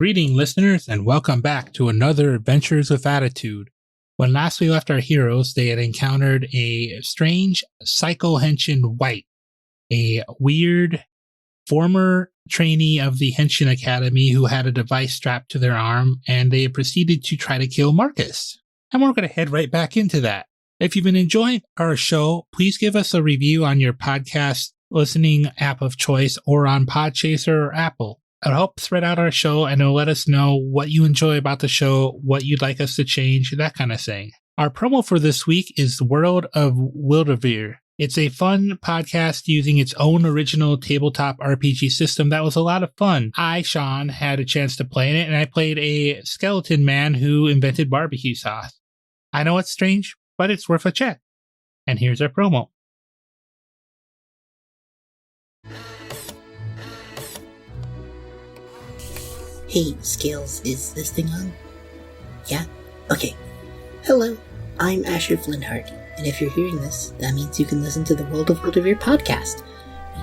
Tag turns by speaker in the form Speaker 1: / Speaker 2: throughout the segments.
Speaker 1: Greeting, listeners, and welcome back to another Adventures with Attitude. When last we left our heroes, they had encountered a strange psycho henshin White, a weird former trainee of the Henshin Academy who had a device strapped to their arm, and they proceeded to try to kill Marcus. And we're going to head right back into that. If you've been enjoying our show, please give us a review on your podcast listening app of choice or on Podchaser or Apple. It'll help spread out our show, and it'll let us know what you enjoy about the show, what you'd like us to change, that kind of thing. Our promo for this week is World of Wildevere. It's a fun podcast using its own original tabletop RPG system that was a lot of fun. I, Sean, had a chance to play in it, and I played a skeleton man who invented barbecue sauce. I know it's strange, but it's worth a check. And here's our promo.
Speaker 2: Hey, Scales, is this thing on? Yeah? Okay. Hello, I'm Asher Flintheart, and if you're hearing this, that means you can listen to the World of Wildevere podcast.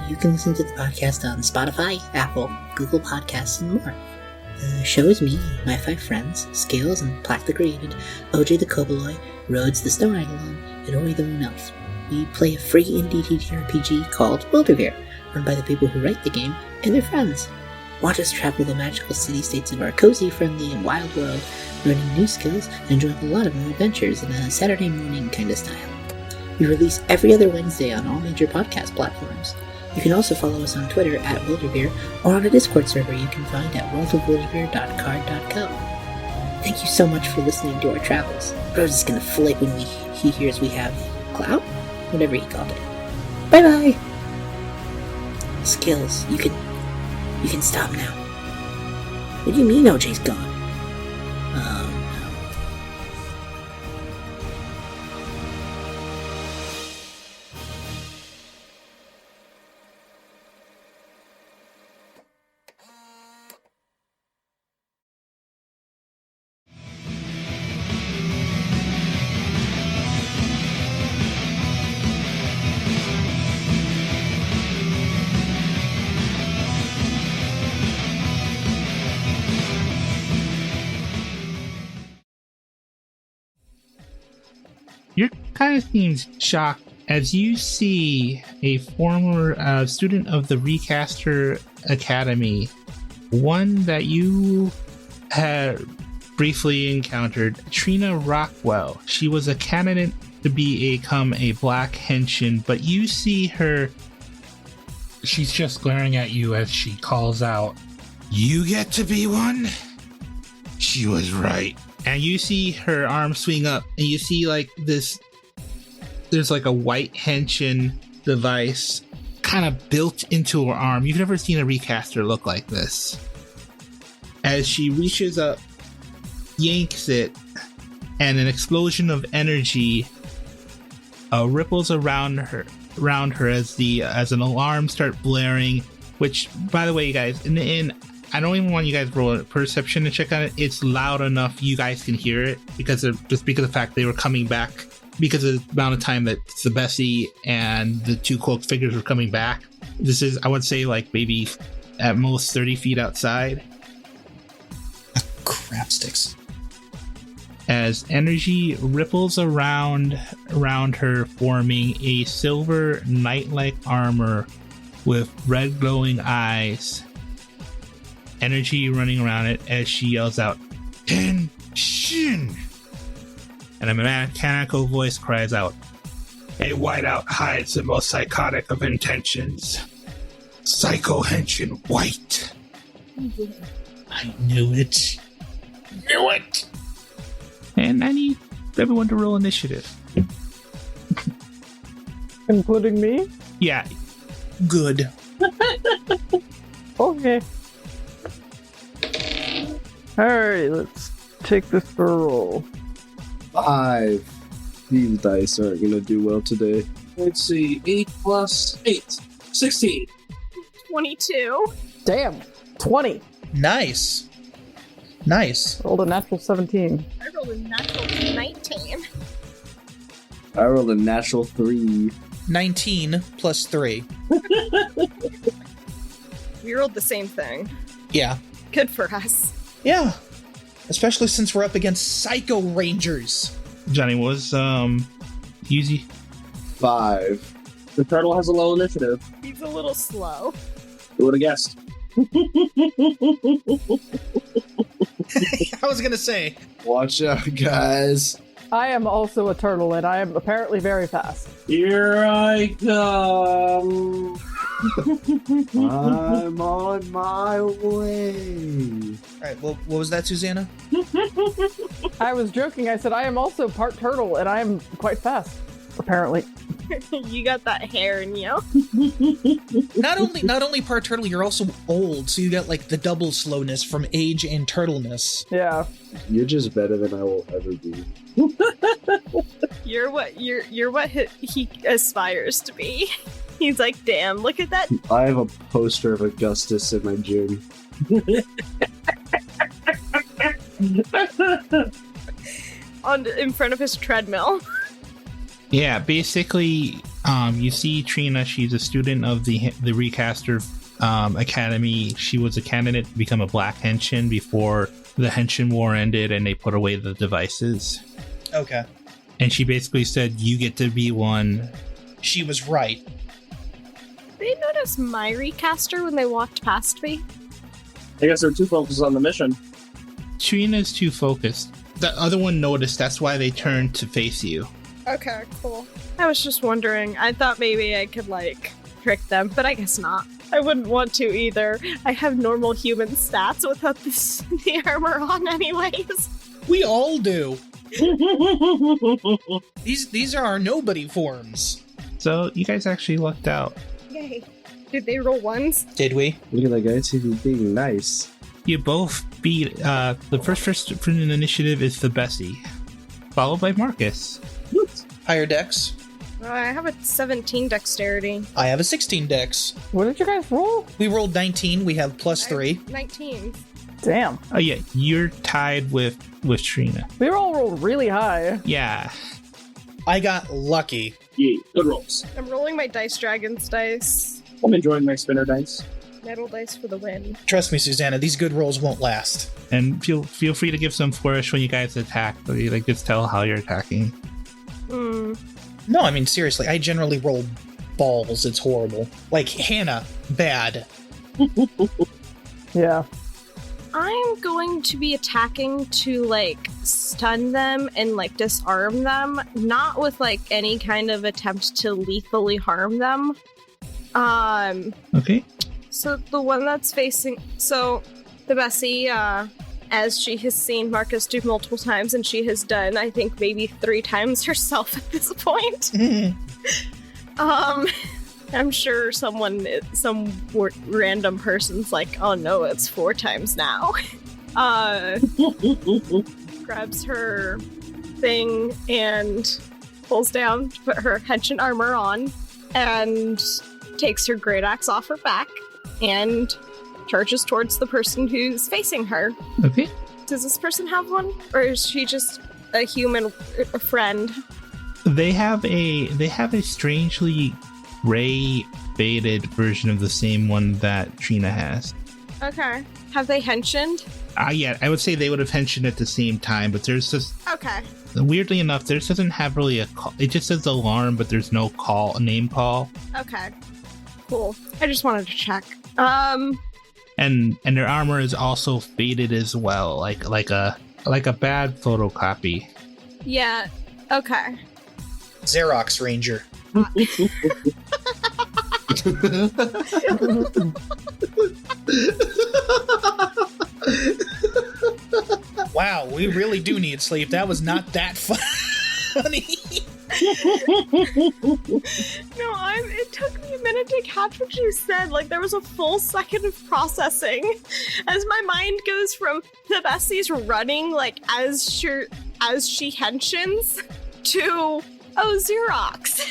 Speaker 2: You can listen to the podcast on Spotify, Apple, Google Podcasts, and more. The show is me and my 5 friends, Scales and Plaque the Created, OJ the Koboloi, Rhodes the Snow Eidolon, and Ori the Moon Elf. We play a free indie TTRPG called Wildevere, run by the people who write the game and their friends. Watch us travel the magical city-states of our cozy, friendly, and wild world, learning new skills and enjoying a lot of new adventures in a Saturday morning kind of style. We release every other Wednesday on all major podcast platforms. You can also follow us on Twitter at Wildevere or on a Discord server you can find at worldofwildevere.card.co. Thank you so much for listening to our travels. Rose is gonna flake when he hears we have clout? Whatever he called it. Bye-bye! Skills, you can stop now. What do you mean OJ's gone? Oh, no.
Speaker 1: You're kind of seems shocked as you see a former student of the Recaster Academy, one that you had briefly encountered, Trina Rockwell. She was a candidate to become a black henshin, but you see her, she's just glaring at you as she calls out, "You get to be one?" She was right. And you see her arm swing up, and you see like this, there's like a white henshin device kind of built into her arm. You've never seen a recaster look like this. As she reaches up, yanks it, and an explosion of energy ripples around her as an alarm start blaring. Which, by the way, you guys, I don't even want you guys to roll a perception to check on it. It's loud enough you guys can hear it because of the fact they were coming back, because of the amount of time that Thebesi and the 2 cloaked figures were coming back. This is, I would say, like maybe at most 30 feet outside.
Speaker 3: Crap sticks.
Speaker 1: As energy ripples around her, forming a silver knight-like armor with red glowing eyes. Energy running around it as she yells out, "Henshin!" And a mechanical voice cries out, "A whiteout hides the most psychotic of intentions. Psycho Henshin White."
Speaker 3: I knew it.
Speaker 1: Knew it! And I need everyone to roll initiative.
Speaker 4: Including me?
Speaker 1: Yeah.
Speaker 3: Good.
Speaker 4: Okay. Alright, let's take this for a roll.
Speaker 5: 5. These dice aren't gonna do well today. Let's see, 8 plus 8. 16.
Speaker 6: 22.
Speaker 4: Damn! 20!
Speaker 3: Nice.
Speaker 4: Rolled a natural 17.
Speaker 6: I rolled a natural 19.
Speaker 5: I rolled a natural 3.
Speaker 3: 19 plus 3.
Speaker 6: We rolled the same thing.
Speaker 3: Yeah.
Speaker 6: Good for us.
Speaker 3: Yeah. Especially since we're up against Psycho Rangers.
Speaker 1: Johnny, what was Yuzi?
Speaker 5: 5.
Speaker 7: The turtle has a low initiative.
Speaker 6: He's a little slow.
Speaker 7: Who would have guessed?
Speaker 3: I was gonna say.
Speaker 5: Watch out, guys.
Speaker 4: I am also a turtle, and I am apparently very fast.
Speaker 7: Here I come.
Speaker 5: I'm on my way.
Speaker 3: Alright, well, what was that, Susanna?
Speaker 4: I was joking. I said I am also part turtle, and I am quite fast. Apparently.
Speaker 6: You got that hair in you.
Speaker 3: Not only part turtle, you're also old, so you got like the double slowness from age and turtleness.
Speaker 4: Yeah.
Speaker 5: You're just better than I will ever be.
Speaker 6: You're what he aspires to be. He's like, damn, look at that.
Speaker 5: I have a poster of Augustus in my gym.
Speaker 6: In front of his treadmill.
Speaker 1: Yeah, basically, you see Trina. She's a student of the Recaster Academy. She was a candidate to become a black henshin before the henshin war ended, and they put away the devices.
Speaker 3: Okay.
Speaker 1: And she basically said, "You get to be one."
Speaker 3: She was right.
Speaker 6: They noticed my recaster when they walked past me.
Speaker 7: I guess they're too focused on the mission.
Speaker 1: Trina's too focused. The other one noticed. That's why they turned to face you.
Speaker 6: Okay, cool. I was just wondering. I thought maybe I could, trick them, but I guess not. I wouldn't want to either. I have normal human stats without the armor on anyways.
Speaker 3: We all do. These are our nobody forms.
Speaker 1: So you guys actually lucked out.
Speaker 6: Yay. Did they roll ones?
Speaker 3: Did we?
Speaker 5: Look at that guy. He's being nice.
Speaker 1: You both beat. The first in initiative is Thebesi, followed by Marcus.
Speaker 3: Higher dex.
Speaker 6: I have a 17 dexterity.
Speaker 3: I have a 16 dex.
Speaker 4: What did you guys roll?
Speaker 3: We rolled 19. We have +3.
Speaker 6: 19.
Speaker 4: Damn.
Speaker 1: Oh yeah, you're tied with Trina.
Speaker 4: We all rolled really high.
Speaker 1: Yeah.
Speaker 3: I got lucky.
Speaker 7: Yeah, good rolls.
Speaker 6: I'm rolling my Dice Dragons dice.
Speaker 7: I'm enjoying my spinner dice.
Speaker 6: Metal dice for the win.
Speaker 3: Trust me, Susanna, these good rolls won't last.
Speaker 1: And feel free to give some flourish when you guys attack. So you just tell how you're attacking.
Speaker 3: No, I mean, seriously, I generally roll balls. It's horrible. Like, Hannah, bad.
Speaker 4: Yeah.
Speaker 6: I'm going to be attacking to, stun them and, disarm them. Not with, any kind of attempt to lethally harm them.
Speaker 1: Okay.
Speaker 6: So the one that's facing... So, Thebesi, as she has seen Marcus do multiple times, and she has done, I think, maybe 3 times herself at this point. I'm sure some random person's like, oh no, it's 4 times now. Grabs her thing and pulls down to put her henshin armor on, and takes her great axe off her back, and charges towards the person who's facing her.
Speaker 1: Okay.
Speaker 6: Does this person have one? Or is she just a human friend?
Speaker 1: They have a strangely gray faded version of the same one that Trina has.
Speaker 6: Okay. Have they henshined?
Speaker 1: Yeah, I would say they would have henshined at the same time, but there's just...
Speaker 6: Okay.
Speaker 1: Weirdly enough, theirs doesn't have really a call. It just says alarm, but there's no name call.
Speaker 6: Okay. Cool. I just wanted to check.
Speaker 1: And their armor is also faded as well, like a bad photocopy.
Speaker 6: Yeah. Okay.
Speaker 3: Xerox Ranger. Wow, we really do need sleep. That was not that funny.
Speaker 6: No, it took me a minute to catch what you said. There was a full second of processing as my mind goes from Thebesi's running, as she henshins, to, Xerox.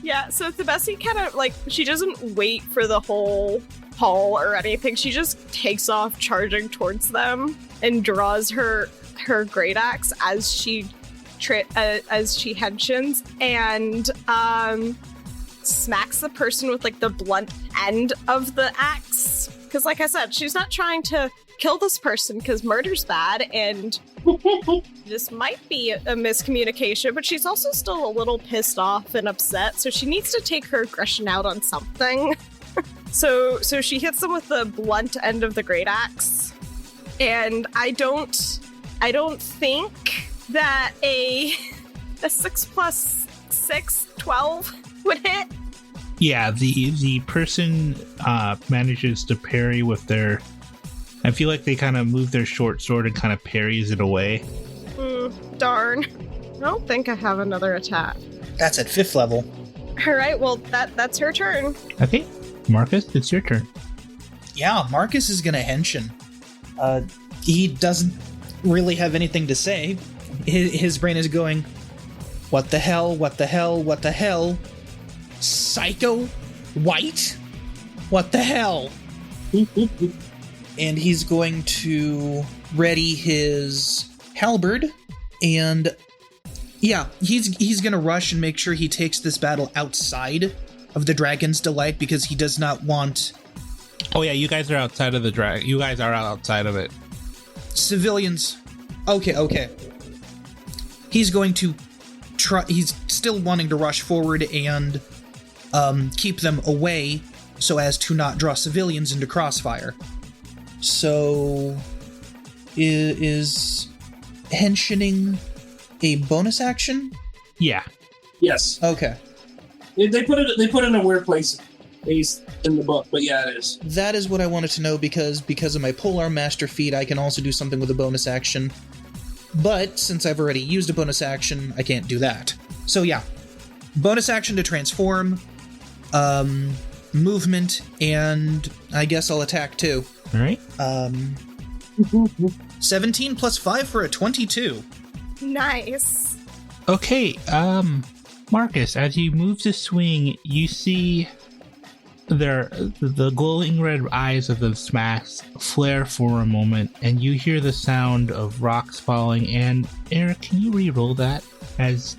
Speaker 6: Yeah, so Thebesi kind of, she doesn't wait for the whole haul or anything. She just takes off charging towards them and draws her great axe as she henshins, and smacks the person with the blunt end of the axe Because, like I said, she's not trying to kill this person because murder's bad, and this might be a miscommunication, but she's also still a little pissed off and upset, so she needs to take her aggression out on something. So she hits him with the blunt end of the great axe, and I don't think that a 6 plus 6, 12 would hit.
Speaker 1: Yeah, the person manages to parry with their... I feel like they kind of move their short sword and kind of parries it away.
Speaker 6: Darn. I don't think I have another attack.
Speaker 3: That's at 5th level.
Speaker 6: Alright, well, that's her turn.
Speaker 1: Okay, Marcus, it's your turn.
Speaker 3: Yeah, Marcus is gonna henshin. He doesn't really have anything to say. His brain is going, what the hell, what the hell, what the hell? Psycho? White? What the hell? And he's going to ready his halberd, and yeah, he's gonna rush and make sure he takes this battle outside of the Dragon's Delight, because he does not want...
Speaker 1: Oh yeah, you guys are outside of the drag. You guys are outside of it.
Speaker 3: Civilians. Okay. He's going to try... He's still wanting to rush forward and keep them away so as to not draw civilians into crossfire. So... Is henshining a bonus action?
Speaker 1: Yeah.
Speaker 7: Yes.
Speaker 3: Okay.
Speaker 7: They put it in a weird place in the book, but yeah, it is.
Speaker 3: That is what I wanted to know, because of my polearm master feat, I can also do something with a bonus action. But since I've already used a bonus action, I can't do that. So yeah, bonus action to transform, movement, and I guess I'll attack too.
Speaker 1: All right.
Speaker 3: 17 plus 5 for a 22.
Speaker 6: Nice.
Speaker 1: Okay, Marcus, as you move to swing, you see the glowing red eyes of the smacks flare for a moment, and you hear the sound of rocks falling. And Erik, can you re-roll that as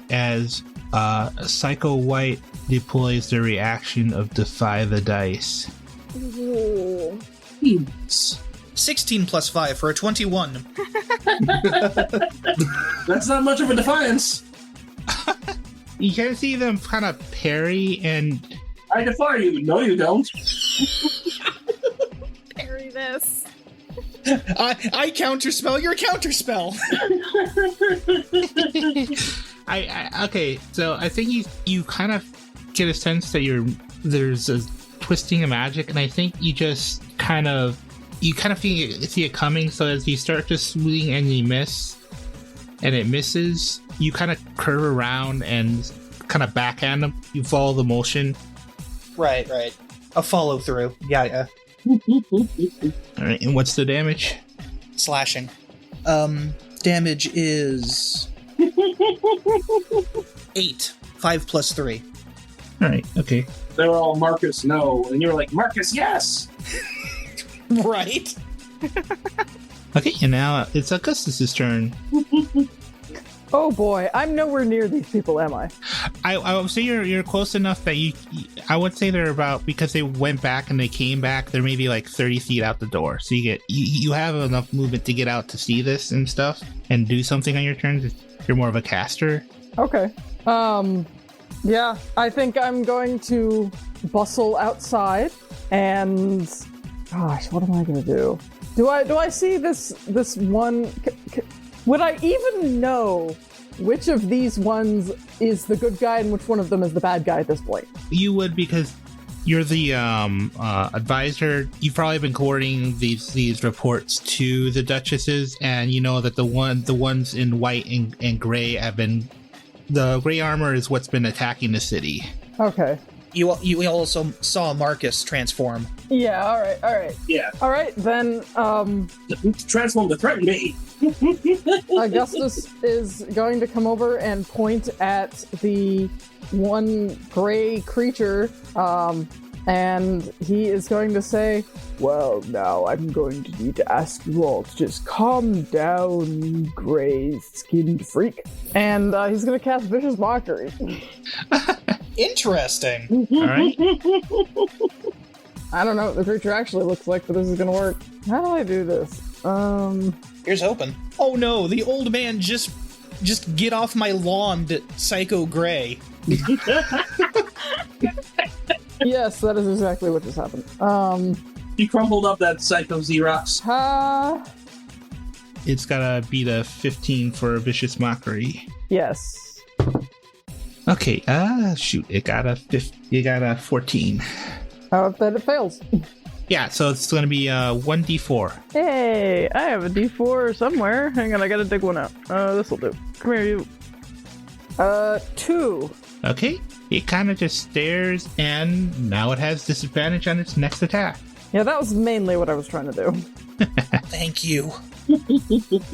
Speaker 1: Psycho White deploys the reaction of Defy the Dice?
Speaker 6: Ooh.
Speaker 3: 16 plus 5 for a 21.
Speaker 7: That's not much of a defiance.
Speaker 1: You can see them kind of parry, and
Speaker 7: I defy you. No, you don't.
Speaker 6: Parry this.
Speaker 3: I counterspell your counterspell.
Speaker 1: Okay, so I think you kind of get a sense that there's a twisting of magic, and I think you just kind of see it coming. So as you start to swing and you miss, and it misses, you kind of curve around and kind of backhand them. You follow the motion.
Speaker 3: Right. A follow through. Yeah.
Speaker 1: All right, and what's the damage?
Speaker 3: Slashing. Damage is 8. 5 plus 3.
Speaker 1: All right, okay.
Speaker 7: They were all Marcus, no, and you were like, Marcus, yes.
Speaker 3: Right.
Speaker 1: Okay, and now it's Augustus's turn.
Speaker 4: Oh boy, I'm nowhere near these people, am I?
Speaker 1: I would say you're close enough that I would say they're about, because they went back and they came back, they're maybe like 30 feet out the door. So you have enough movement to get out to see this and stuff and do something on your turn. You're more of a caster.
Speaker 4: Okay. Yeah, I think I'm going to bustle outside and... Gosh, what am I going to do? Do I see this one... Would I even know which of these ones is the good guy and which one of them is the bad guy at this point?
Speaker 1: You would, because you're the advisor. You've probably been coordinating these reports to the duchesses, and you know that the ones in white and gray have been... The gray armor is what's been attacking the city.
Speaker 4: Okay.
Speaker 3: You also saw Marcus transform.
Speaker 4: Yeah, alright.
Speaker 7: Yeah.
Speaker 4: Alright, then,
Speaker 7: Transform to threaten me.
Speaker 4: Augustus is going to come over and point at the one gray creature, and he is going to say, well, now I'm going to need to ask you all to just calm down, you gray-skinned freak. And he's going to cast Vicious Mockery.
Speaker 3: Interesting.
Speaker 1: All right.
Speaker 4: I don't know what the creature actually looks like, but this is gonna work. How do I do this?
Speaker 3: Here's hoping. Oh no, the old man just get off my lawn, Psycho Gray.
Speaker 4: Yes, that is exactly what just happened.
Speaker 7: He crumpled up that Psycho Xerox.
Speaker 1: It's gotta beat a 15 for a vicious mockery.
Speaker 4: Yes.
Speaker 1: Okay, shoot, it got a 14.
Speaker 4: Then it fails.
Speaker 1: Yeah, so it's gonna be 1d4.
Speaker 8: Hey, I have a D4 somewhere. Hang on, I gotta dig one out. This'll do. Come here, you.
Speaker 4: 2.
Speaker 1: Okay, it kind of just stares, and now it has disadvantage on its next attack.
Speaker 4: Yeah, that was mainly what I was trying to do.
Speaker 3: Thank you.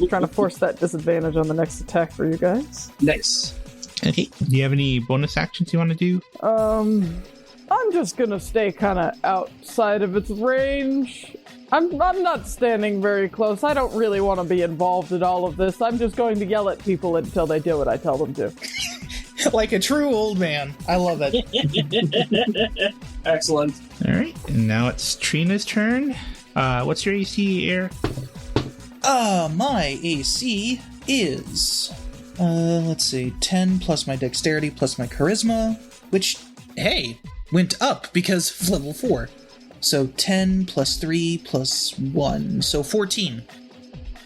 Speaker 4: Trying to force that disadvantage on the next attack for you guys.
Speaker 7: Nice.
Speaker 1: Okay, do you have any bonus actions you want to do?
Speaker 4: I'm just gonna stay kind of outside of its range. I'm not standing very close. I don't really want to be involved in all of this. I'm just going to yell at people until they do what I tell them to.
Speaker 3: Like a true old man. I love it.
Speaker 7: Excellent.
Speaker 1: All right, and now it's Trina's turn. What's your AC, Erik?
Speaker 3: My AC is, let's see, 10 plus my dexterity plus my charisma, which, hey, went up because of level 4. So 10 plus 3 plus 1, so 14.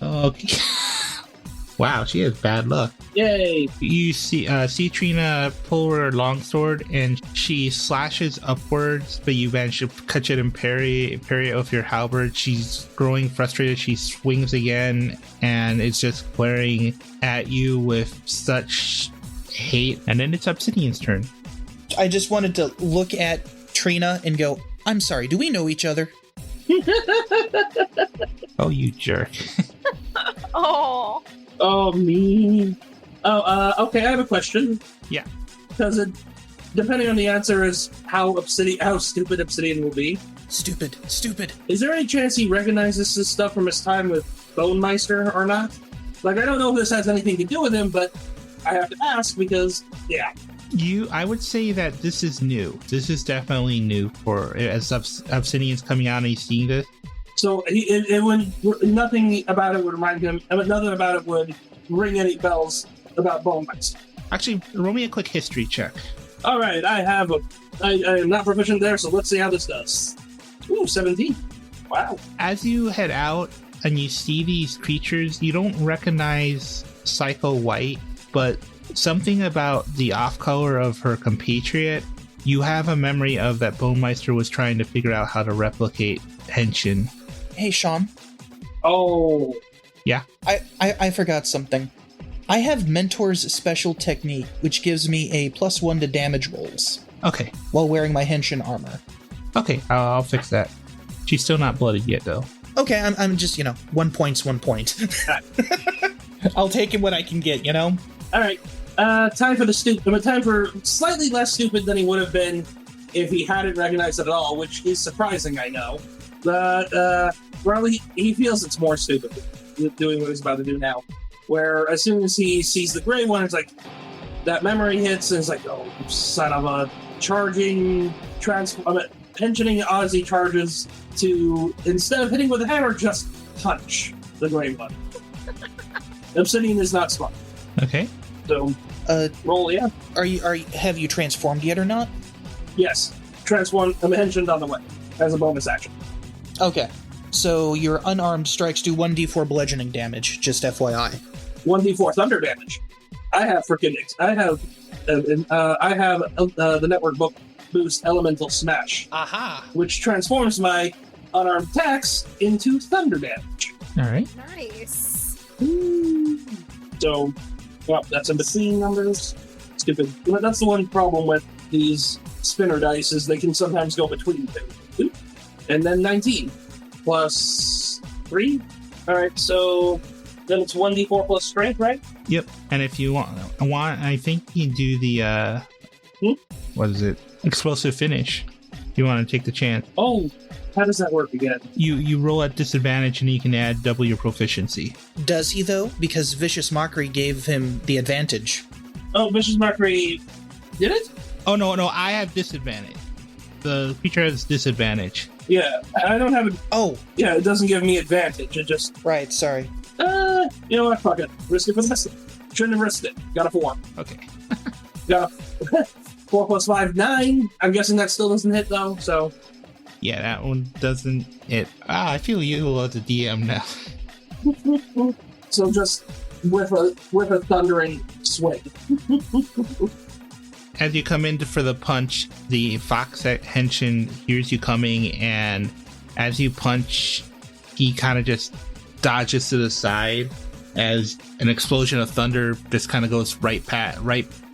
Speaker 1: Okay. Wow, she has bad luck.
Speaker 7: Yay.
Speaker 1: You see Trina pull her longsword, and she slashes upwards, but you manage to catch it and parry it with your halberd. She's growing frustrated. She swings again, and it's just glaring at you with such hate. And then it's Obsidian's turn.
Speaker 3: I just wanted to look at Trina and go, I'm sorry, do we know each other?
Speaker 1: Oh, you jerk.
Speaker 6: Oh.
Speaker 7: Oh, me. Okay, I have a question.
Speaker 1: Yeah.
Speaker 7: Because it, depending on the answer, is how stupid Obsidian will be.
Speaker 3: Stupid.
Speaker 7: Is there any chance he recognizes this stuff from his time with Bone Meister or not? Like, I don't know if this has anything to do with him, but I have to ask because, yeah.
Speaker 1: I would say that this is new. This is definitely new for as Obsidian's coming out and he's seeing this.
Speaker 7: So nothing about it would remind him. Nothing about it would ring any bells about Bone Meister.
Speaker 1: Actually, roll me a quick history check.
Speaker 7: All right, I am not proficient there, so let's see how this does. Ooh, 17. Wow.
Speaker 1: As you head out and you see these creatures, you don't recognize Psycho White, but something about the off color of her compatriot, you have a memory of that Bone Meister was trying to figure out how to replicate henshin.
Speaker 3: Hey, Sean.
Speaker 7: Oh.
Speaker 1: Yeah?
Speaker 3: I forgot something. I have Mentor's special technique, which gives me a +1 to damage rolls.
Speaker 1: Okay.
Speaker 3: While wearing my henshin armor.
Speaker 1: Okay, I'll fix that. She's still not blooded yet, though.
Speaker 3: Okay, I'm just, 1 point's 1 point. I'll take it when I can get,
Speaker 7: All right. Time for slightly less stupid than he would have been if he hadn't recognized it at all, which is surprising, I know. But, he feels it's more stupid doing what he's about to do now. Where as soon as he sees the gray one, it's like, that memory hits, and it's like, oh, son of a pensioning Ozzy charges to, instead of hitting with a hammer, just punch the gray one. Obsidian is not smart.
Speaker 1: Okay.
Speaker 7: So, roll, yeah.
Speaker 3: Have you transformed yet or not?
Speaker 7: Yes. Transform, mentioned on the way, as a bonus action.
Speaker 3: Okay. So your unarmed strikes do 1d4 bludgeoning damage, just FYI.
Speaker 7: 1d4 thunder damage. I have the network book boost Elemental Smash.
Speaker 3: Aha!
Speaker 7: Which transforms my unarmed attacks into thunder damage.
Speaker 1: All right.
Speaker 6: Nice.
Speaker 7: So, well, that's in between numbers. Stupid. That's the one problem with these spinner dice is they can sometimes go between two. And then 19 plus 3. All right, so then it's 1d4 plus strength, right?
Speaker 1: Yep. And if you want, I think you do the what is it? Explosive finish. You want to take the chance.
Speaker 7: Oh, how does that work again?
Speaker 1: You roll at disadvantage and you can add double your proficiency.
Speaker 3: Does he though? Because Vicious Mockery gave him the advantage.
Speaker 7: Oh, Vicious Mockery did it?
Speaker 1: Oh no, I have disadvantage. the creature has disadvantage.
Speaker 7: Yeah, I don't have it.
Speaker 3: Oh,
Speaker 7: Yeah, it doesn't give me advantage. It just,
Speaker 3: right, sorry.
Speaker 7: you know what? Fuck it. Risk it for the best. Shouldn't have risked it. Got a 4.
Speaker 1: Okay.
Speaker 7: Got a 4 plus 5, 9. I'm guessing that still doesn't hit though. So
Speaker 1: Yeah, that one doesn't hit. I feel you as a DM now.
Speaker 7: so just with a thundering swing.
Speaker 1: As you come in for the punch, the fox henshin hears you coming, and as you punch, he kind of just dodges to the side as an explosion of thunder just kind of goes right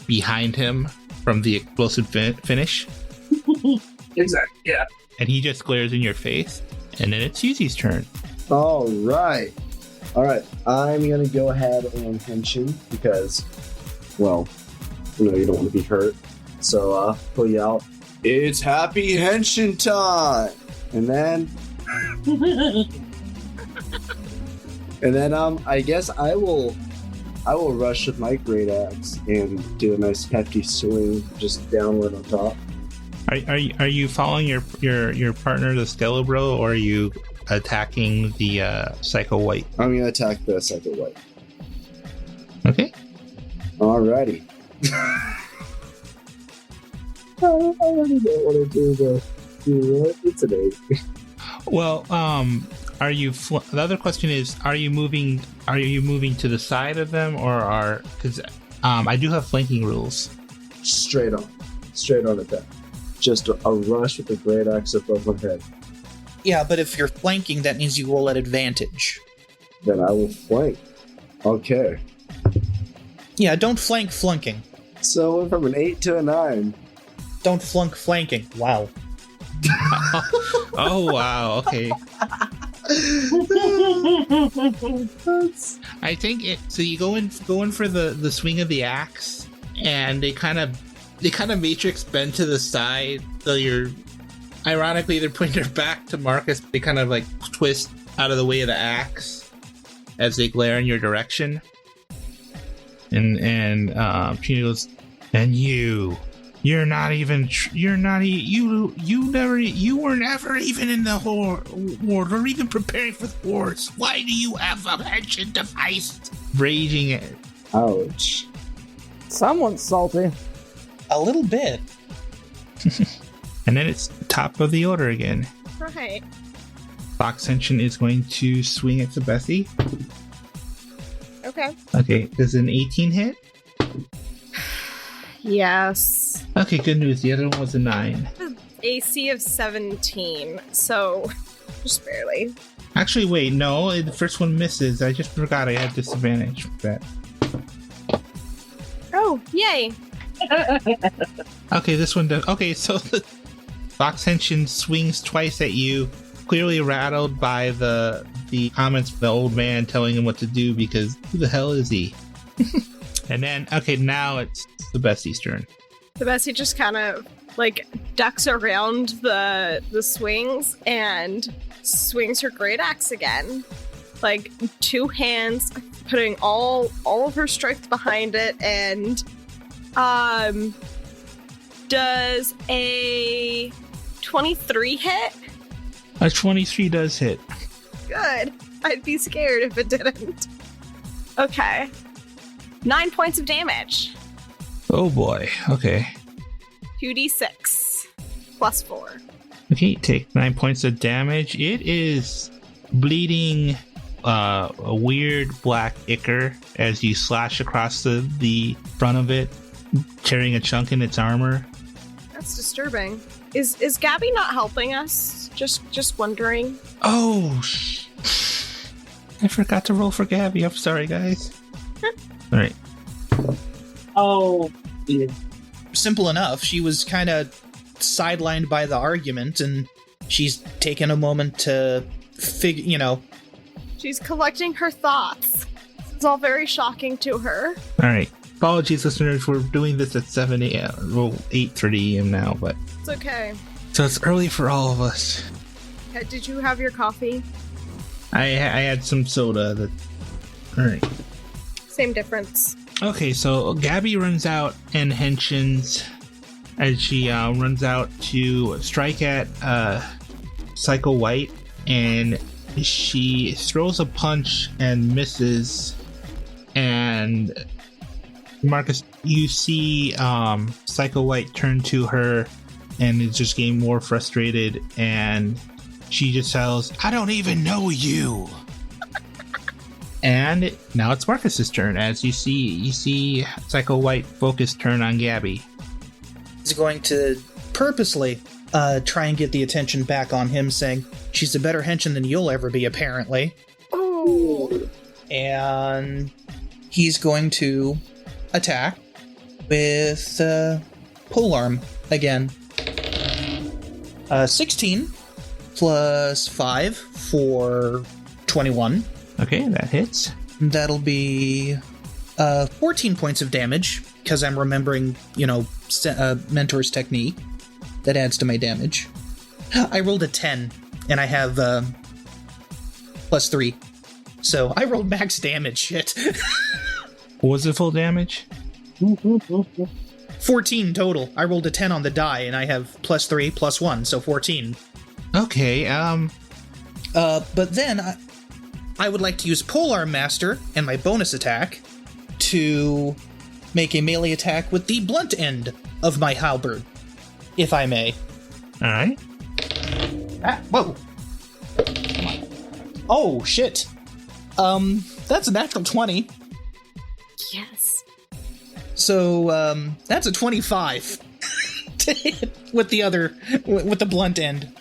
Speaker 1: behind him from the explosive finish.
Speaker 7: Exactly. Yeah.
Speaker 1: And he just glares in your face, and then it's Yuzi's turn.
Speaker 5: All right. I'm gonna go ahead and henshin because, well, you don't want to be hurt. So pull you out. It's happy henshin time, and then I guess I will rush with my great axe and do a nice hefty swing just downward on top.
Speaker 1: Are you following your partner, the Skelebro, or are you attacking the Psycho White?
Speaker 5: I'm gonna attack the Psycho White.
Speaker 1: Okay.
Speaker 5: Alrighty. I really don't want to do it. It's an 8.
Speaker 1: Well, are you? The other question is, are you moving to the side of them, or because I do have flanking rules.
Speaker 5: Straight on at that. Just a rush with the great axe above my head.
Speaker 3: Yeah, but if you're flanking, that means you roll at advantage.
Speaker 5: Then I will flank. Okay.
Speaker 3: Yeah, don't flank flunking.
Speaker 5: So went from an 8 to a 9.
Speaker 3: Don't flunk flanking. Wow.
Speaker 1: Oh wow. Okay. I think it. So you go in for the swing of the axe, and they kind of matrix bend to the side. So ironically, they're putting their back to Marcus. They kind of like twist out of the way of the axe as they glare in your direction. And Tina goes, and you were never even in the horde or even preparing for the wars. Why do you have a henshin device? Raging it.
Speaker 5: Ouch.
Speaker 4: Someone's salty.
Speaker 3: A little bit.
Speaker 1: And then it's top of the order again.
Speaker 6: Right.
Speaker 1: Fox henshin is going to swing at Thebesi.
Speaker 6: Okay.
Speaker 1: Okay, does an 18 hit?
Speaker 6: Yes.
Speaker 1: Okay, good news. The other one was a 9.
Speaker 6: AC of 17, so just barely.
Speaker 1: Actually, wait, no, the first one misses. I just forgot I had disadvantage for that.
Speaker 6: Oh, yay.
Speaker 1: Okay, this one does. Okay, so the Fox henshin swings twice at you, clearly rattled by the comments from the old man telling him what to do, because who the hell is he? And then, okay, now it's Thebesi's turn.
Speaker 6: Thebesi just kind of like ducks around the swings and swings her great axe again. Like 2 hands, putting all of her strength behind it, and does a 23 hit?
Speaker 1: A 23 does hit.
Speaker 6: Good. I'd be scared if it didn't. Okay. 9 points of damage.
Speaker 1: Oh boy. Okay.
Speaker 6: 2d6 plus 4.
Speaker 1: Okay, take 9 points of damage. It is bleeding a weird black ichor as you slash across the front of it, tearing a chunk in its armor.
Speaker 6: That's disturbing. Is Gabby not helping us? Just wondering.
Speaker 1: Oh, I forgot to roll for Gabby. I'm sorry, guys. All right.
Speaker 7: Oh, yeah.
Speaker 3: Simple enough. She was kind of sidelined by the argument, and she's taken a moment to figure,
Speaker 6: She's collecting her thoughts. It's all very shocking to her.
Speaker 1: All right. Apologies, listeners. We're doing this at 7 a.m. Well, 8:30 a.m. now, but
Speaker 6: It's okay.
Speaker 1: so it's early for all of us.
Speaker 6: Did you have your coffee?
Speaker 1: I had some soda. All right.
Speaker 6: Same difference.
Speaker 1: Okay, so Gabby runs out and henshins as she runs out to strike at Psycho White, and she throws a punch and misses. And Marcus, you see Psycho White turn to her and is just getting more frustrated, and she just yells, "I don't even know you!" And now it's Marcus's turn, as you see Psycho White focus turn on Gabby.
Speaker 3: He's going to purposely try and get the attention back on him, saying, "She's a better henshin than you'll ever be, apparently."
Speaker 4: Oh.
Speaker 3: And he's going to attack with polearm again. 16 plus 5 for 21.
Speaker 1: Okay, that hits.
Speaker 3: That'll be 14 points of damage, because I'm remembering, Mentor's technique. That adds to my damage. I rolled a 10, and I have plus 3. So I rolled max damage, shit.
Speaker 1: What was the full damage?
Speaker 3: 14 total. I rolled a 10 on the die, and I have plus 3, plus 1, so 14.
Speaker 1: Okay,
Speaker 3: But then I would like to use Polearm Master and my bonus attack to make a melee attack with the blunt end of my halberd, if I may.
Speaker 1: Alright.
Speaker 3: Whoa! Come on. Oh, shit. That's a natural 20.
Speaker 6: Yes.
Speaker 3: So, that's a 25 to hit with the blunt end.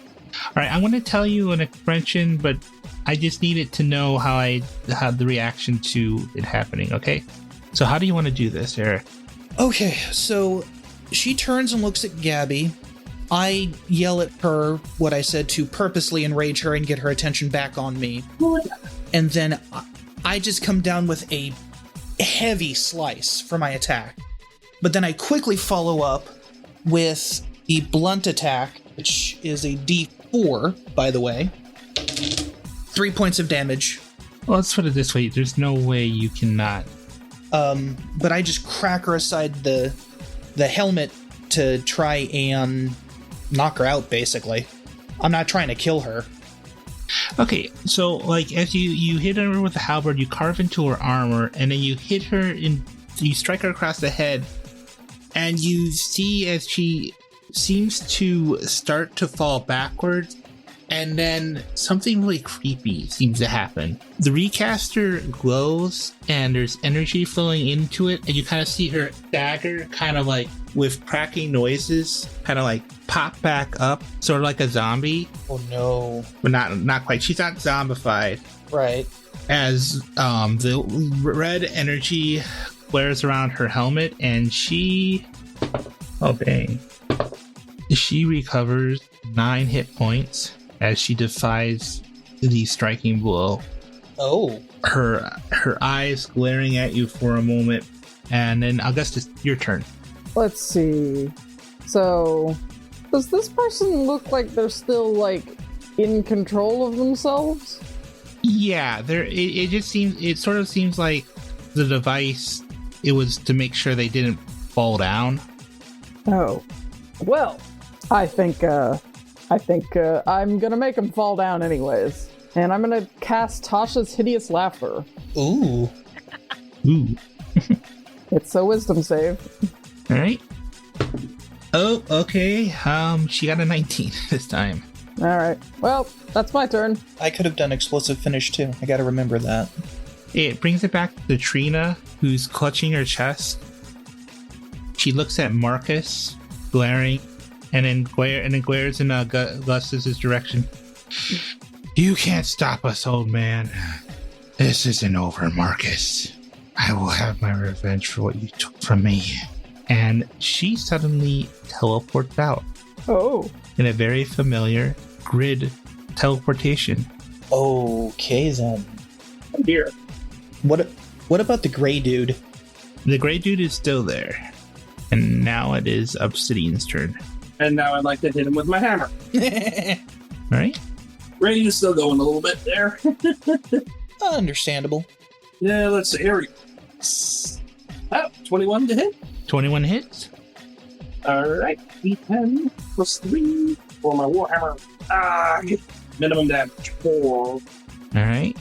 Speaker 1: Alright, I'm going to tell you an expression, but I just needed to know how the reaction to it happening, okay? So how do you want to do this, Erik?
Speaker 3: Okay, so she turns and looks at Gabby. I yell at her what I said to purposely enrage her and get her attention back on me. And then I just come down with a heavy slice for my attack. But then I quickly follow up with the blunt attack, which is a D4, by the way. 3 points of damage.
Speaker 1: Well, let's put it this way. There's no way you cannot.
Speaker 3: But I just crack her aside the helmet to try and knock her out, basically. I'm not trying to kill her.
Speaker 1: Okay, so like as you hit her with the halberd, you carve into her armor, and then you hit her you strike her across the head, and you see as she seems to start to fall backwards, and then something really creepy seems to happen. The recaster glows, and there's energy flowing into it, and you kind of see her dagger kind of like with cracking noises kind of like pop back up, sort of like a zombie.
Speaker 3: Oh no.
Speaker 1: But not quite. She's not zombified.
Speaker 3: Right.
Speaker 1: As the red energy flares around her helmet, and she... Oh, dang. She recovers 9 hit points as she defies the striking blow.
Speaker 3: Oh.
Speaker 1: Her eyes glaring at you for a moment, and then Augustus, your turn.
Speaker 4: Let's see. So, does this person look like they're still, like, in control of themselves?
Speaker 1: Yeah, it sort of seems like the device, it was to make sure they didn't fall down.
Speaker 4: Oh. Well, I think I'm gonna make him fall down anyways. And I'm gonna cast Tasha's Hideous Laughter.
Speaker 3: Ooh.
Speaker 1: Ooh.
Speaker 4: It's a wisdom save.
Speaker 1: Alright. Oh, okay. She got a 19 this time.
Speaker 4: Alright. Well, that's my turn.
Speaker 3: I could have done explosive finish too. I gotta remember that.
Speaker 1: It brings it back to Trina, who's clutching her chest. She looks at Marcus, glaring, and then glares in Augustus's direction. You can't stop us, old man. This isn't over, Marcus. I will have my revenge for what you took from me. And she suddenly teleports out.
Speaker 4: Oh.
Speaker 1: In a very familiar grid teleportation.
Speaker 3: Okay then.
Speaker 7: I'm here.
Speaker 3: What about the gray dude?
Speaker 1: The gray dude is still there. And now it is Obsidian's turn.
Speaker 7: And now I'd like to hit him with my hammer.
Speaker 1: Alright?
Speaker 7: Rating is still going a little bit there.
Speaker 3: Understandable.
Speaker 7: Yeah, let's see. Here we go. 21 to hit.
Speaker 1: 21 hits.
Speaker 7: Alright, D10 plus 3 for my Warhammer. Minimum damage 4.
Speaker 1: Alright,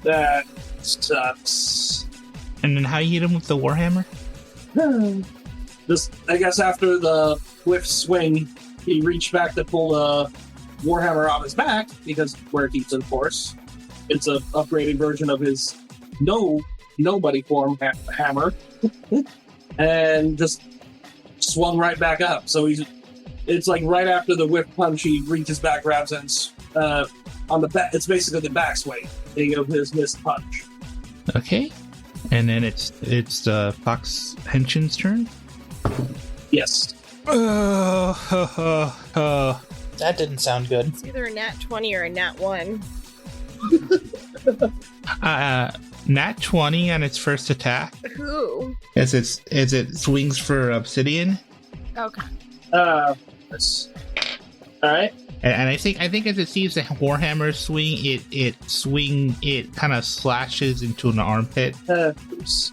Speaker 7: That sucks.
Speaker 1: and then how you hit him with the Warhammer?
Speaker 7: Just, I guess after the whiff swing, he reached back to pull the Warhammer off his back, because where it keeps in force. It's a upgraded version of his nobody form hammer. And just swung right back up. So it's like right after the whiff punch, he reaches back, grabs it, and on the back, it's basically the back swing of his missed punch.
Speaker 1: Okay. And then it's Fox Henshin's turn.
Speaker 7: Yes.
Speaker 3: That didn't sound good.
Speaker 6: It's either a nat 20 or a nat 1.
Speaker 1: Nat 20 on its first attack.
Speaker 6: Who?
Speaker 1: As it swings for Obsidian.
Speaker 6: Okay.
Speaker 7: Yes. Alright.
Speaker 1: And I think as it sees the Warhammer swing, it kind of slashes into an armpit.
Speaker 7: Oops.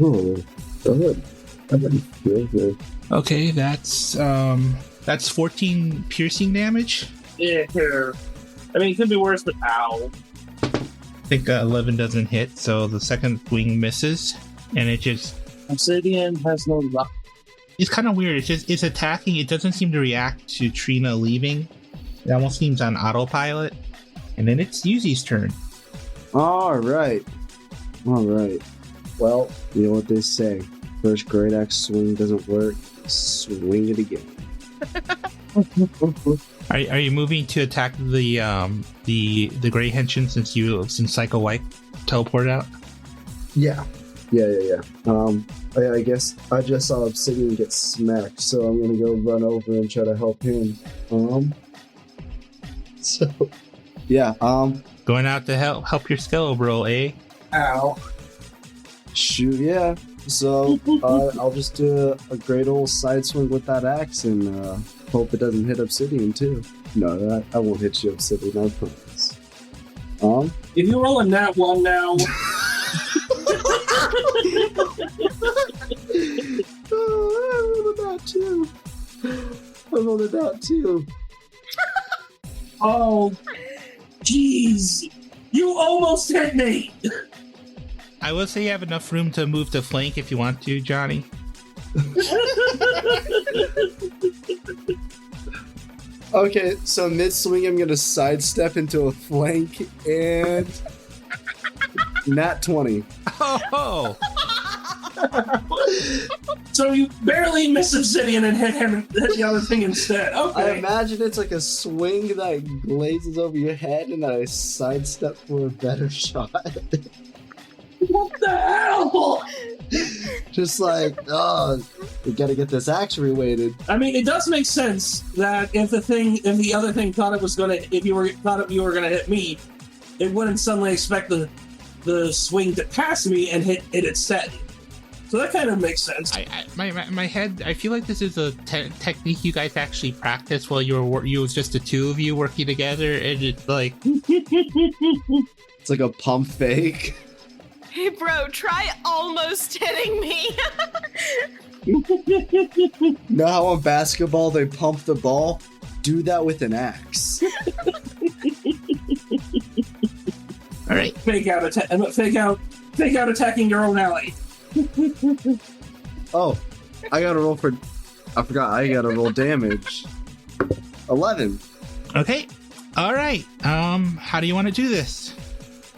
Speaker 5: Oh, good. That didn't feel good.
Speaker 1: Okay, that's 14 piercing damage.
Speaker 7: Yeah, here. I mean, it could be worse, but ow.
Speaker 1: I think 11 doesn't hit, so the second swing misses, and it just...
Speaker 7: Obsidian has no luck.
Speaker 1: It's kind of weird. It's attacking. It doesn't seem to react to Trina leaving. It almost seems on autopilot. And then it's Yuzi's turn.
Speaker 5: All right. Well, you know what they say. First great axe swing doesn't work. Swing it again.
Speaker 1: Are you moving to attack the gray henshin since Psycho White teleported out?
Speaker 5: Yeah. I guess I just saw Obsidian get smacked, so I'm gonna go run over and try to help him. So yeah.
Speaker 1: Going out to help your skill, bro, eh?
Speaker 7: Ow.
Speaker 5: Shoot, yeah. So I'll just do a great old side swing with that axe and hope it doesn't hit Obsidian too. No, I won't hit you, Obsidian. I promise.
Speaker 7: If you roll a nat 1 now...
Speaker 5: I rolled it out too.
Speaker 7: Oh, jeez. You almost hit me!
Speaker 1: I will say you have enough room to move to flank if you want to, Johnny.
Speaker 5: Okay, so mid-swing I'm gonna sidestep into a flank and... Nat 20.
Speaker 1: Oh!
Speaker 7: So you barely miss Obsidian and hit the other thing instead.
Speaker 5: I
Speaker 7: Okay.
Speaker 5: imagine it's like a swing that glazes over your head and I sidestep for a better shot.
Speaker 7: What the hell?
Speaker 5: Just like, oh, we gotta get this axe reweighted.
Speaker 7: I mean, it does make sense that if the other thing thought you were gonna hit me, it wouldn't suddenly expect the swing to pass me and hit it instead. So that kind of makes sense.
Speaker 1: My head. I feel like this is a technique you guys actually practice while you was just the two of you working together, and it's like
Speaker 5: It's like a pump fake.
Speaker 6: Hey, bro, try almost hitting me.
Speaker 5: Know how on basketball they pump the ball? Do that with an axe.
Speaker 1: all right.
Speaker 7: Fake out attacking your own ally.
Speaker 5: Oh, I gotta roll for... I forgot, I gotta roll damage. 11.
Speaker 1: Okay. All right. How do you want to do this?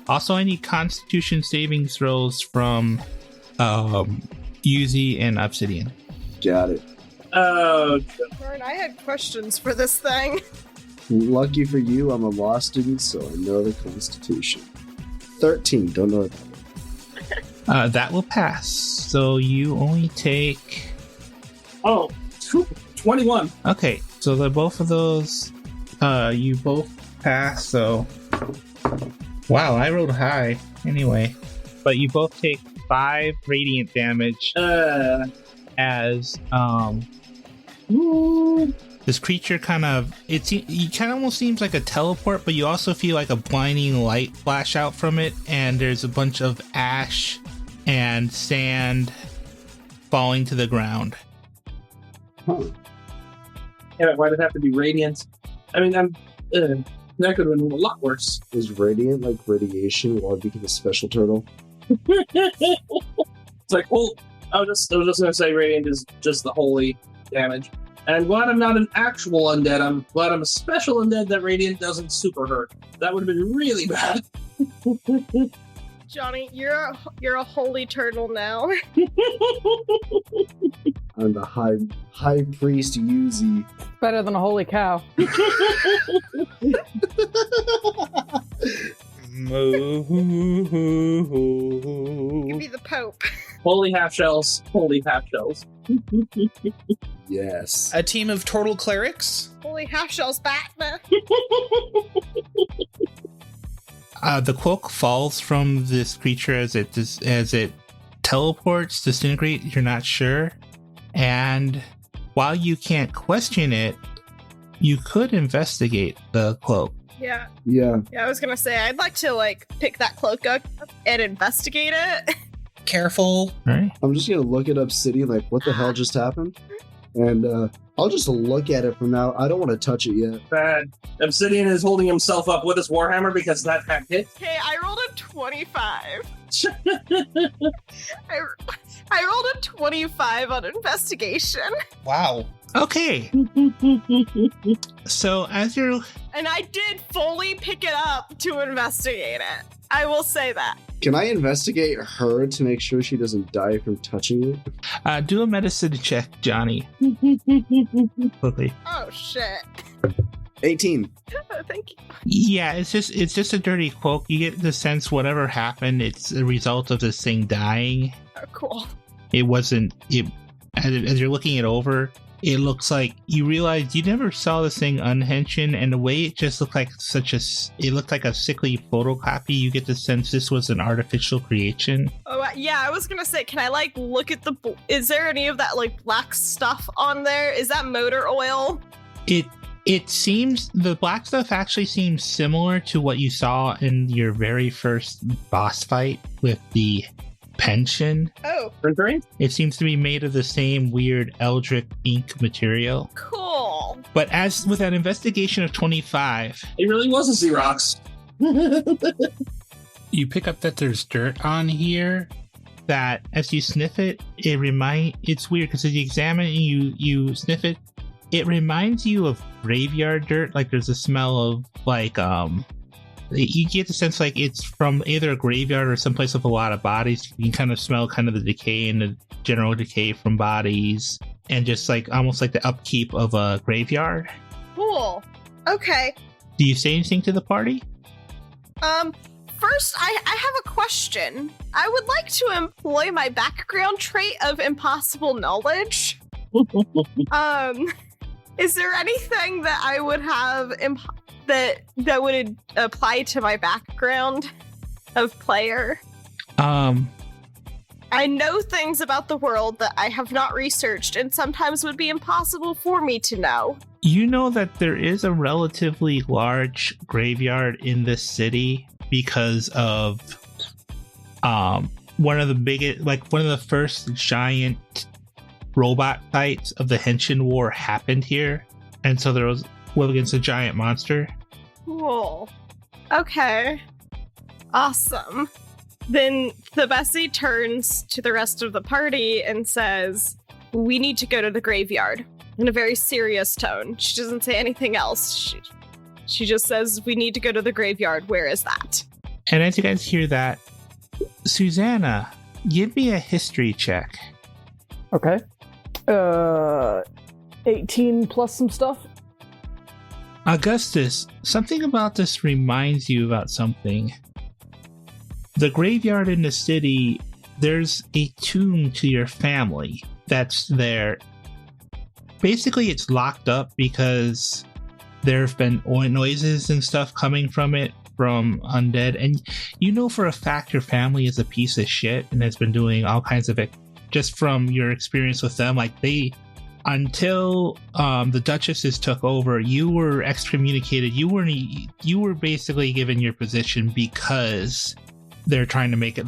Speaker 1: Also, I need Constitution saving throws from Yuzi and Obsidian.
Speaker 5: Got it.
Speaker 7: Oh,
Speaker 6: Darn, I had questions for this thing.
Speaker 5: Lucky for you, I'm a law student, so I know the Constitution. 13, don't know that.
Speaker 1: That will pass. So you only take...
Speaker 7: 21.
Speaker 1: Okay, so the both of those, you both pass, so... Wow, I rolled high. Anyway. But you both take 5 radiant damage as, this creature kind of... It kind of almost seems like a teleport, but you also feel like a blinding light flash out from it, and there's a bunch of ash and sand falling to the ground.
Speaker 5: Huh.
Speaker 7: Yeah, why did it have to be radiant? I mean, that could have been a lot worse.
Speaker 5: Is radiant like radiation? Will it become a special turtle?
Speaker 7: It's like, well, I was just gonna say radiant is just the holy damage. And I'm glad I'm not an actual undead. I'm glad I'm a special undead that radiant doesn't super hurt. That would have been really bad.
Speaker 6: Johnny, you're a holy turtle now.
Speaker 5: I'm the high priest Yuzi.
Speaker 4: Better than a holy cow.
Speaker 3: Moo.
Speaker 6: You'd be the Pope.
Speaker 7: Holy half shells. Holy half shells.
Speaker 5: Yes.
Speaker 3: A team of turtle clerics.
Speaker 6: Holy half shells back now.
Speaker 1: The cloak falls from this creature as it teleports, disintegrate. You're not sure, and while you can't question it, you could investigate the cloak.
Speaker 6: Yeah.
Speaker 5: Yeah.
Speaker 6: Yeah, I was gonna say, I'd like to, pick that cloak up and investigate it.
Speaker 3: Careful.
Speaker 1: All right.
Speaker 5: I'm just gonna look at Obsidian like, what the hell just happened? And I'll just look at it from now. I don't want to touch it yet.
Speaker 7: Bad. Obsidian is holding himself up with his warhammer because that had hit.
Speaker 6: Okay, I rolled a 25. I rolled a 25 on investigation.
Speaker 3: Wow.
Speaker 1: Okay. So as you're
Speaker 6: And I did fully pick it up to investigate it. I will say that.
Speaker 5: Can I investigate her to make sure she doesn't die from touching it?
Speaker 1: do a medicine check, Johnny. Quickly.
Speaker 6: Oh, shit.
Speaker 5: 18.
Speaker 6: Thank you.
Speaker 1: Yeah, it's just a dirty cloak. You get the sense whatever happened, it's a result of this thing dying.
Speaker 6: Oh, cool.
Speaker 1: It wasn't. As you're looking it over, it looks like you realize you never saw this thing unhenshin, and the way it just looked like it looked like a sickly photocopy. You get the sense this was an artificial creation.
Speaker 6: Oh, yeah, I was gonna say, can I, look at is there any of that, black stuff on there? Is that motor oil?
Speaker 1: It seems the black stuff actually seems similar to what you saw in your very first boss fight with the pension.
Speaker 6: Oh,
Speaker 1: It seems to be made of the same weird eldritch ink material.
Speaker 6: cool.
Speaker 1: But as with an investigation of 25,
Speaker 7: It really was a Xerox.
Speaker 1: you pick up that there's dirt on here that as you sniff it, it's weird because as you examine it and you sniff it, it reminds you of graveyard dirt. Like there's a smell of you get the sense like it's from either a graveyard or someplace with a lot of bodies. You can kind of smell kind of the decay and the general decay from bodies and just almost like the upkeep of a graveyard.
Speaker 6: Cool. Okay.
Speaker 1: Do you say anything to the party?
Speaker 6: First, I have a question. I would like to employ my background trait of impossible knowledge. Is there anything that I would have that would apply to my background of player? I know things about the world that I have not researched and sometimes would be impossible for me to know.
Speaker 1: You know that there is a relatively large graveyard in this city because of one of the first giant robot fights of the Henshin War happened here, and so there was against a giant monster.
Speaker 6: Cool. Okay. Awesome. Then Thebesi turns to the rest of the party and says, "We need to go to the graveyard," in a very serious tone. She doesn't say anything else. She just says, "We need to go to the graveyard. Where is that?"
Speaker 1: And as you guys hear that, Susanna, give me a history check.
Speaker 4: Okay. 18 plus some stuff.
Speaker 1: Augustus, something about this reminds you about something. The graveyard in the city, there's a tomb to your family that's there. Basically, it's locked up because there have been noises and stuff coming from it from undead. And you know for a fact your family is a piece of shit and has been doing all kinds of it. Just from your experience with them, until the Duchesses took over, you were excommunicated. You were basically given your position because they're trying to make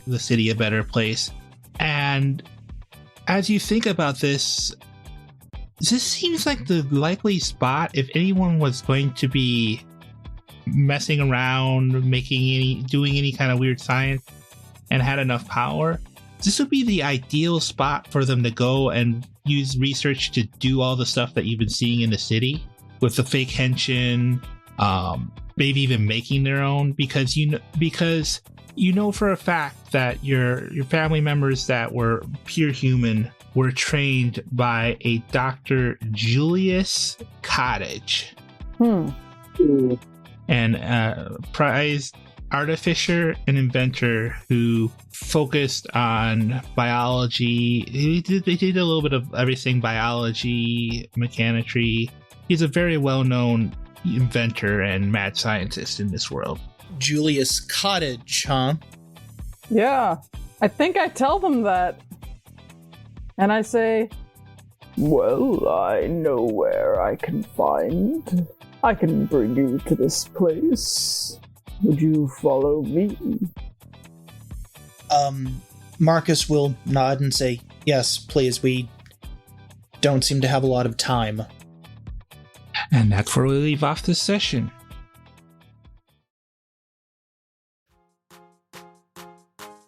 Speaker 1: the city a better place. And as you think about this, this seems like the likely spot if anyone was going to be messing around, doing any kind of weird science and had enough power. This would be the ideal spot for them to go and use research to do all the stuff that you've been seeing in the city with the fake henshin, maybe even making their own, because you know for a fact that your family members that were pure human were trained by a Dr. Julius Cottage. And prized artificer and inventor who focused on biology. They did a little bit of everything: biology, mechanetry. He's a very well-known inventor and mad scientist in this world.
Speaker 3: Julius Cottage, huh?
Speaker 4: Yeah, I think I tell them that. And I say, well, I know where I can bring you to this place. Would you follow me?
Speaker 3: Marcus will nod and say, yes, please, we don't seem to have a lot of time.
Speaker 1: And that's where we leave off this session.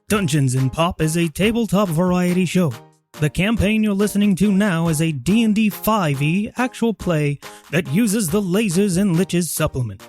Speaker 9: Dungeons & Pop is a tabletop variety show. The campaign you're listening to now is a D&D 5e actual play that uses the Lasers and Liches supplement.